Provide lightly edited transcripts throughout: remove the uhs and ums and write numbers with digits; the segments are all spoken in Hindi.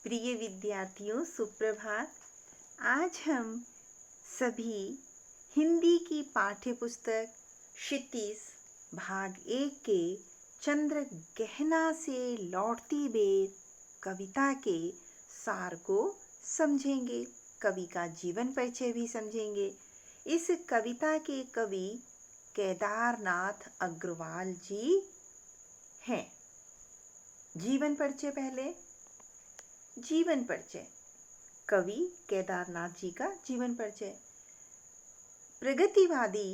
प्रिय विद्यार्थियों, सुप्रभात। आज हम सभी हिंदी की पाठ्य पुस्तक क्षितिज भाग 1 के चंद्र गहना से लौटती बेर कविता के सार को समझेंगे। कवि का जीवन परिचय भी समझेंगे। इस कविता के कवि केदारनाथ अग्रवाल जी हैं। जीवन परिचय पहले। जीवन परिचय। कवि केदारनाथ जी का जीवन परिचय। प्रगतिवादी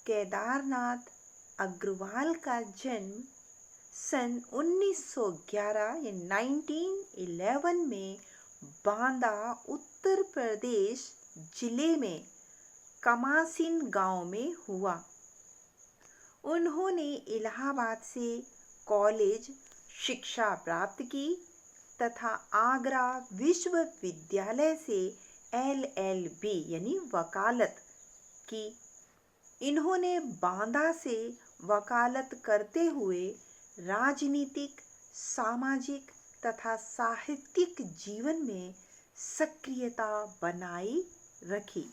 केदारनाथ अग्रवाल का जन्म सन 1911 या 1911 में बांदा, उत्तर प्रदेश जिले में कमासिन गांव में हुआ। उन्होंने इलाहाबाद से कॉलेज शिक्षा प्राप्त की तथा आगरा विश्वविद्यालय से LLB यानी वकालत की। इन्होंने बांदा से वकालत करते हुए राजनीतिक, सामाजिक तथा साहित्यिक जीवन में सक्रियता बनाई रखी।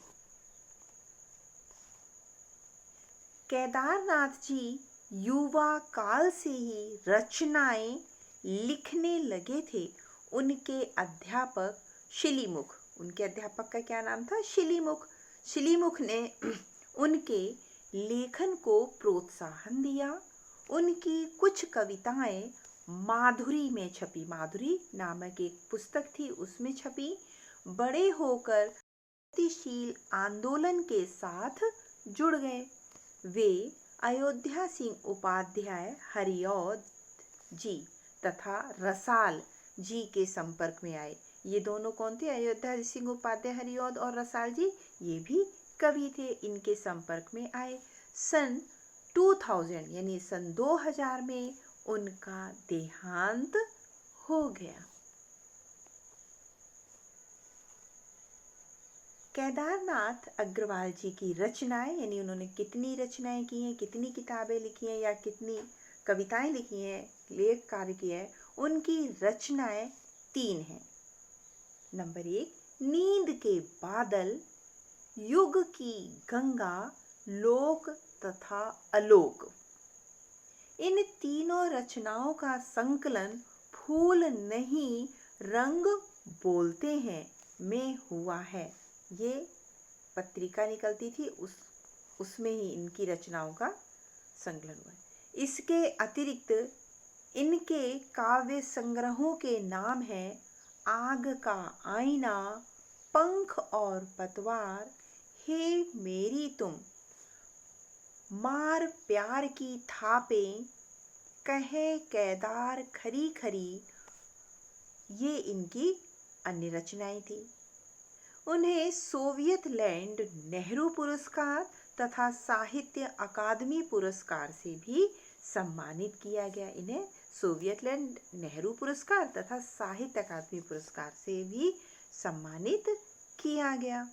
केदारनाथ जी युवा काल से ही रचनाएं लिखने लगे थे। उनके अध्यापक शिलीमुख, उनके अध्यापक का क्या नाम था? शिलीमुख। शिलीमुख ने उनके लेखन को प्रोत्साहन दिया। उनकी कुछ कविताएं माधुरी में छपी। माधुरी नामक एक पुस्तक थी, उसमें छपी। बड़े होकर प्रगतिशील आंदोलन के साथ जुड़ गए। वे अयोध्या सिंह उपाध्याय हरिऔध जी तथा रसाल जी के संपर्क में आए। ये दोनों कौन थे? अयोध्या सिंह उपाध्याय हरिऔध और रसाल जी, ये भी कवि थे। इनके संपर्क में आए। सन 2000 यानी सन 2000 में उनका देहांत हो गया। केदारनाथ अग्रवाल जी की रचनाएं, यानी उन्होंने कितनी रचनाएं की हैं, कितनी किताबें लिखी हैं या कितनी कविताएं लिखी हैं, लेख कार्य किया है, उनकी रचनाएं 3 हैं। नंबर 1, नींद के बादल, युग की गंगा, लोक तथा अलोक। इन तीनों रचनाओं का संकलन फूल नहीं रंग बोलते हैं में हुआ है। ये पत्रिका निकलती थी, उसमें ही इनकी रचनाओं का संकलन हुआ है। इसके अतिरिक्त इनके काव्य संग्रहों के नाम हैं आग का आईना, पंख और पतवार, हे मेरी तुम, मार प्यार की थापें, कहे केदार खरी खरी। ये इनकी अन्य रचनाएं थी। उन्हें सोवियत लैंड नेहरू पुरस्कार तथा साहित्य अकादमी पुरस्कार से भी सम्मानित किया गया। इन्हें सोवियत लैंड नेहरू पुरस्कार तथा साहित्य अकादमी पुरस्कार से भी सम्मानित किया गया।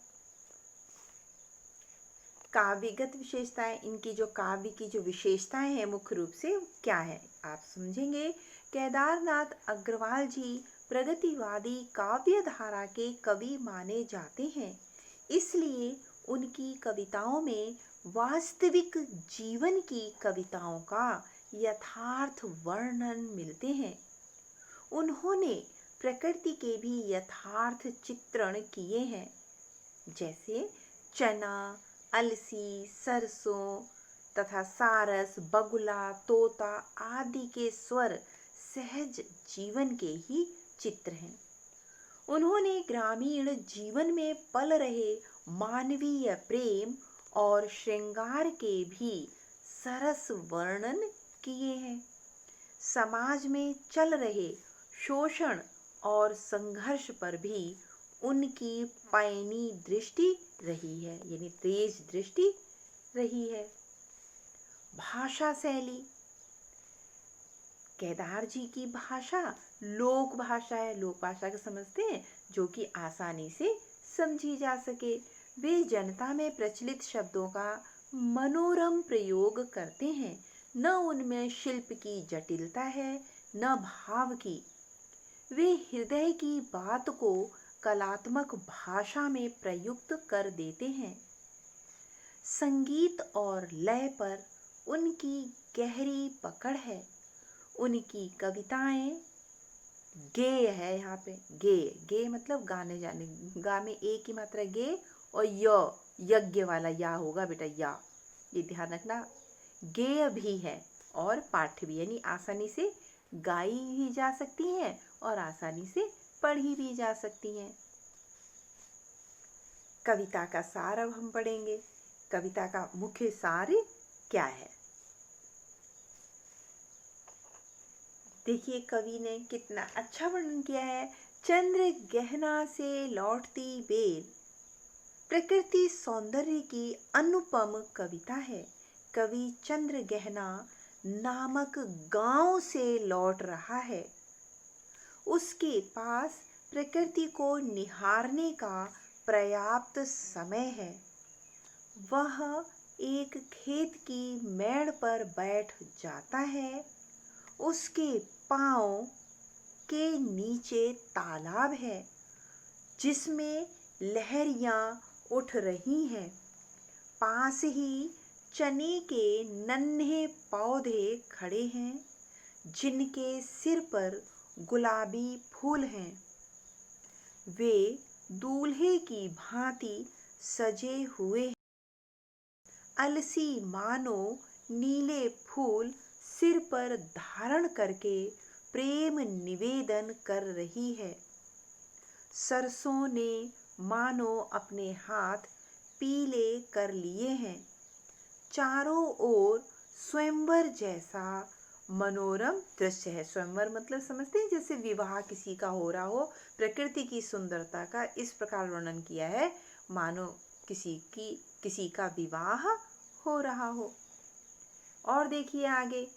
काव्यगत विशेषताएं, इनकी जो काव्य की जो विशेषताएं हैं मुख्य रूप से क्या है आप समझेंगे। केदारनाथ अग्रवाल जी प्रगतिवादी काव्य धारा के कवि माने जाते हैं, इसलिए उनकी कविताओं में वास्तविक जीवन की कविताओं का यथार्थ वर्णन मिलते हैं। उन्होंने प्रकृति के भी यथार्थ चित्रण किए हैं, जैसे चना, अलसी, सरसों तथा सारस, बगुला, तोता आदि के स्वर सहज जीवन के ही चित्र हैं। उन्होंने ग्रामीण जीवन में पल रहे मानवीय प्रेम और श्रृंगार के भी सरस वर्णन किए हैं। समाज में चल रहे शोषण और संघर्ष पर भी उनकी पैनी दृष्टि रही है, यानी तेज दृष्टि रही है। भाषा शैली, केदार जी की भाषा लोक भाषा है। लोक भाषा को समझते हैं, जो कि आसानी से समझी जा सके। वे जनता में प्रचलित शब्दों का मनोरम प्रयोग करते हैं। न उनमें शिल्प की जटिलता है, न भाव की। वे हृदय की बात को कलात्मक भाषा में प्रयुक्त कर देते हैं। संगीत और लय पर उनकी गहरी पकड़ है। उनकी कविताएं गेय है। यहाँ पे गेय, गेय मतलब गाने जाने, गा में एक ही मात्रा गे और यज्ञ वाला या होगा बेटा, या, ये ध्यान रखना। गेय भी है और पाठ्य भी, यानी आसानी से गाई भी जा सकती हैं और आसानी से पढ़ी भी जा सकती हैं। कविता का सार अब हम पढ़ेंगे। कविता का मुख्य सार क्या है? देखिए कवि ने कितना अच्छा वर्णन किया है। चंद्र गहना से लौटती बेल प्रकृति सौंदर्य की अनुपम कविता है। कवि चंद्र गहना नामक गांव से लौट रहा है। उसके पास प्रकृति को निहारने का पर्याप्त समय है। वह एक खेत की मेड़ पर बैठ जाता है। उसके पांव के नीचे तालाब है जिसमें लहरियां उठ रही हैं। पास ही चने के नन्हे पौधे खड़े हैं जिनके सिर पर गुलाबी फूल हैं। वे दूल्हे की भांति सजे हुए हैं। अलसी मानो नीले फूल सिर पर धारण करके प्रेम निवेदन कर रही है। सरसों ने मानो अपने हाथ पीले कर लिए हैं। चारों ओर स्वयंवर जैसा मनोरम दृश्य है। स्वयंवर मतलब समझते हैं, जैसे विवाह किसी का हो रहा हो। प्रकृति की सुंदरता का इस प्रकार वर्णन किया है मानो किसी का विवाह हो रहा हो। और देखिए आगे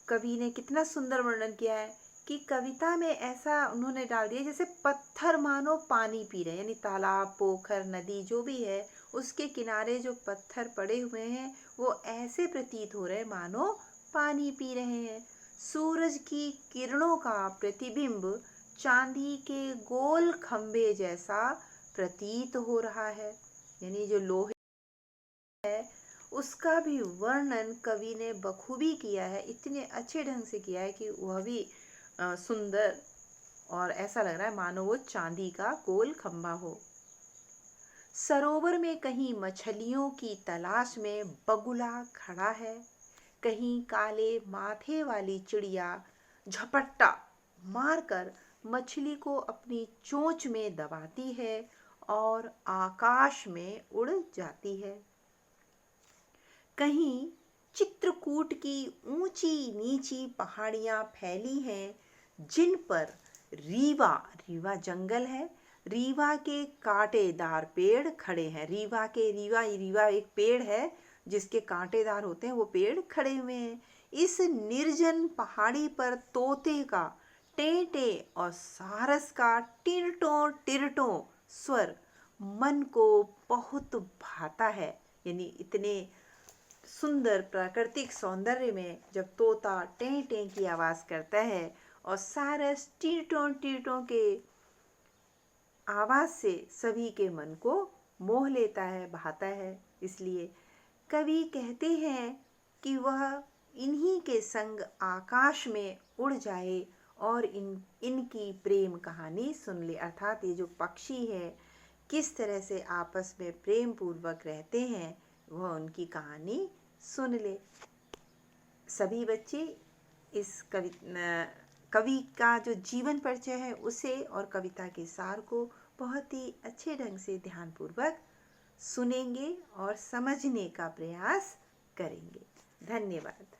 कवि ने कितना सुंदर वर्णन किया है कि कविता में ऐसा उन्होंने डाल दिया जैसे पत्थर मानो पानी पी रहे हैं, यानी तालाब, पोखर, नदी जो भी है उसके किनारे जो पत्थर पड़े हुए हैं वो ऐसे प्रतीत हो रहे मानो पानी पी रहे हैं। सूरज की किरणों का प्रतिबिंब चांदी के गोल खंभे जैसा प्रतीत हो रहा है, यानी जो लोहे है उसका भी वर्णन कवि ने बखूबी किया है। इतने अच्छे ढंग से किया है कि वह भी सुंदर, और ऐसा लग रहा है मानो वो चांदी का गोल खंभा हो। सरोवर में कहीं मछलियों की तलाश में बगुला खड़ा है। कहीं काले माथे वाली चिड़िया झपट्टा मारकर मछली को अपनी चोंच में दबाती है और आकाश में उड़ जाती है। कहीं चित्रकूट की ऊंची नीची पहाड़ियां फैली हैं जिन पर रीवा जंगल है, रीवा के कांटेदार पेड़ खड़े हैं। रीवा एक पेड़ है जिसके कांटेदार होते हैं, वो पेड़ खड़े हुए हैं। इस निर्जन पहाड़ी पर तोते का टेंटे और सारस का टिरटों टिरटों स्वर मन को बहुत भाता है। यानी इतने सुंदर प्राकृतिक सौंदर्य में जब तोता टें टें की आवाज करता है और सारस टीटों के आवाज से सभी के मन को मोह लेता है, भाता है। इसलिए कवि कहते हैं कि वह इन्हीं के संग आकाश में उड़ जाए और इनकी प्रेम कहानी सुन ले। अर्थात ये जो पक्षी है किस तरह से आपस में प्रेम पूर्वक रहते हैं वह उनकी कहानी सुन ले। सभी बच्चे इस कवि का जो जीवन परिचय है उसे और कविता के सार को बहुत ही अच्छे ढंग से ध्यानपूर्वक सुनेंगे और समझने का प्रयास करेंगे। धन्यवाद।